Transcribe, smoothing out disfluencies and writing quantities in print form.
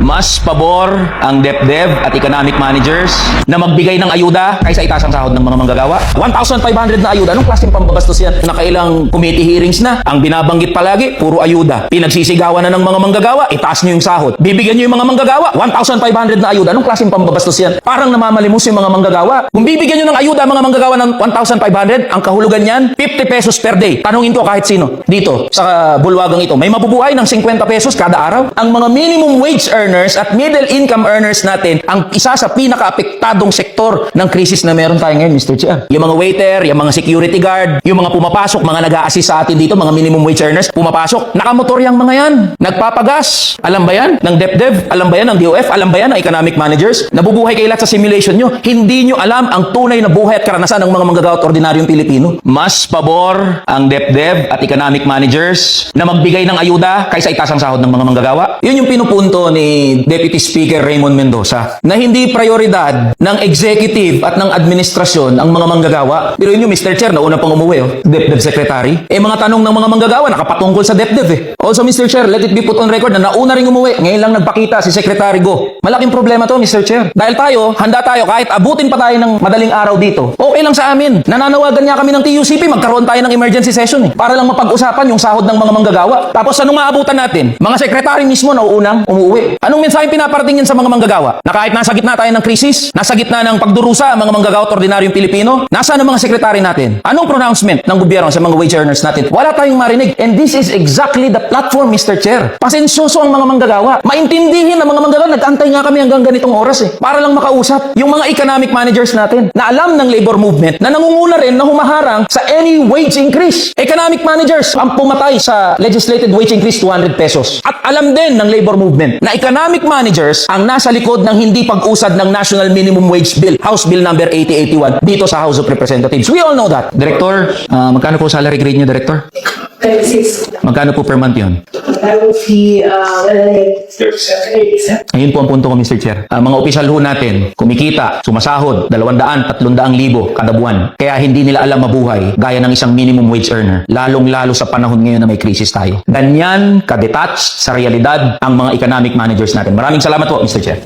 Mas pabor ang DepDev at economic managers na magbigay ng ayuda kaysa itaas ang sahod ng mga manggagawa. 1,500 na ayuda. Anong klaseng pambabastos yan? Nakailang committee hearings na. Ang binabanggit palagi, puro ayuda. Pinagsisigawan na ng mga manggagawa, itaas nyo yung sahod. Bibigyan nyo yung mga manggagawa, 1,500 na ayuda. Anong klaseng pambabastos yan? Parang namamalimos yung mga manggagawa. Kung bibigyan nyo ng ayuda mga manggagawa ng 1,500, ang kahulugan yan, 50 pesos per day. Tanungin ko kahit sino dito sa bulwagang ito, may mabubuhay ng 50 pesos kada araw? Ang mga minimum wage earners at middle income earners natin, ang isa sa pinaka-apektadong sektor ng krisis na meron tayo ngayon, Mr. Chair. Yung mga waiter, yung mga security guard, yung mga pumapasok, mga nag-a-assist sa atin dito, mga minimum wage earners, pumapasok, nakamotor yung mga yan, nagpapagas. Alam ba yan ng DepDev? Alam ba yan ng DOF? Alam ba yan ng economic managers? Nabubuhay kayo lahat sa simulation nyo. Hindi nyo alam ang tunay na buhay at karanasan ng mga manggagawa at ordinaryong Pilipino. Mas pabor ang DepDev at economic managers na magbigay ng ayuda kaysa itaas ang sahod ng mga manggagawa. Yun yung pinupunto ni Deputy Speaker Raymond Mendoza na hindi prioridad ng executive at ng administrasyon ang mga manggagawa. Pero yun yung Mr. Chair, nauna pang umuwi, DepDev Secretary. Mga tanong ng mga manggagawa nakapatungkol sa DepDev. Also, Mr. Chair, let it be put on record na nauna ring umuwi. Ngayon lang nagpakita si Secretary Go. Malaking problema to, Mr. Chair. Dahil tayo, handa tayo kahit abutin pa tayo ng madaling araw dito. Okay lang sa amin. Nananawagan niya kami ng TUCP, magkaroon tayo ng emergency session para lang mapag-usapan yung sahod ng mga manggagawa. Tapos anong maabutan natin? Mga sekretary mismo na unang umuwi. Anong mensahe pinaparating yun sa mga manggagawa? Na kahit nasa gitna tayo ng krisis, nasa gitna ng pagdurusa ang mga manggagawa at ordinaryong Pilipino, nasaan ang mga sekretary natin? Anong pronouncement ng gobyerno sa mga wage earners natin? Wala tayong marinig. And this is exactly the platform, Mr. Chair. Pasensyoso ang mga manggagawa. Maintindihin ng mga manggagawa, nag-antay nga kami hanggang ganitong oras para lang makausap yung mga economic managers natin na alam ng labor movement na nangunguna rin na humaharang sa any wage increase. Economic managers ang pumatay sa legislated wage increase 200 pesos. At alam din ng labor movement na economic managers ang nasa likod ng hindi pag-usad ng National Minimum Wage Bill, House Bill number 8081 dito sa House of Representatives. We all know that. Director, magkano po salary grade niyo, Director? 36. Magkano po per month yun? That would be 37. Ayun po ang punto ko, Mr. Chair. Mga opisyal ho natin, kumikita, sumasahod, 200,000-300,000 kada buwan. Kaya hindi nila alam mabuhay gaya ng isang minimum wage earner. Lalong-lalo sa panahon ngayon na may krisis tayo. Ganyan, ka-detached sa realidad ang mga economic managers natin. Maraming salamat po, Mr. Chair.